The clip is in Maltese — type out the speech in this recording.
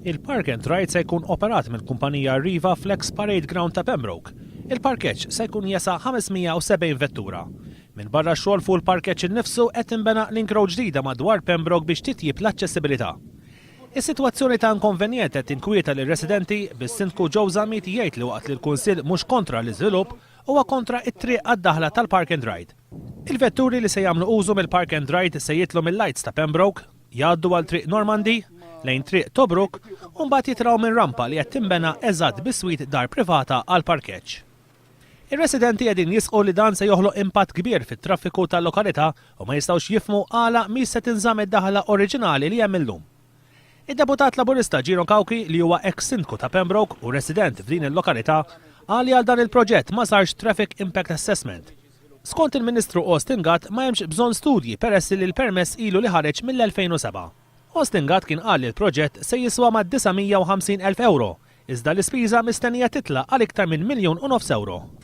Il-Park and Ride se jkun operat mill-kumpanija Riva Flex Parade Ground ta' Pembroke. Il-parkeġġ se jkun jesa' 570 vettura. Minn barra x-xogħol fuq il-parkeġġ innifsu qed tinbena link road ġdida madwar Pembroke biex titjib l-aċċessibilità. Is-sitwazzjoni ta' inkonvenjent qed tinkwieta lir-residenti bis-Sindku Joe Zammit jgħid li waqt li l-Kunsill mhux kontra l-iżvilupp huwa kontra t-triq għad-daħla tal-Park and Ride. Il-vetturi li se jagħmlu użu mill-Park and Ride se jitlu mill-lights ta' Pembroke, jgħaddu għal triq Normandy, lejn triq Tobruk u mbagħad jitraw minn rampa li qed tinbena eżatt bis-swit dar privata għal parkeġġ. Ir-residenti qegħdin jisqu li dan se joħloq impatt kbir fit-traffiku tal-lokalità u ma jistgħux jifhmu għala mis se tinżamm id-daħla oriġinali li hemm illum. Id-deputat Laburista Gino Kawki li huwa ex-sindku ta' Pembroke u resident f'din il-lokalità qal li għal dan il-proġett ma sarx Traffic Impact Assessment. Skont il-Ministru Austin Gatt ma hemmx bżonn studji peress li l-permess ilu li ħareġ mill-2007. Austin Gatt kien qal li l-proġett se jiswa ma' 950,000 euro, iżda l-ispiża mistennija titla' għal iktar minn €1.5 miljun.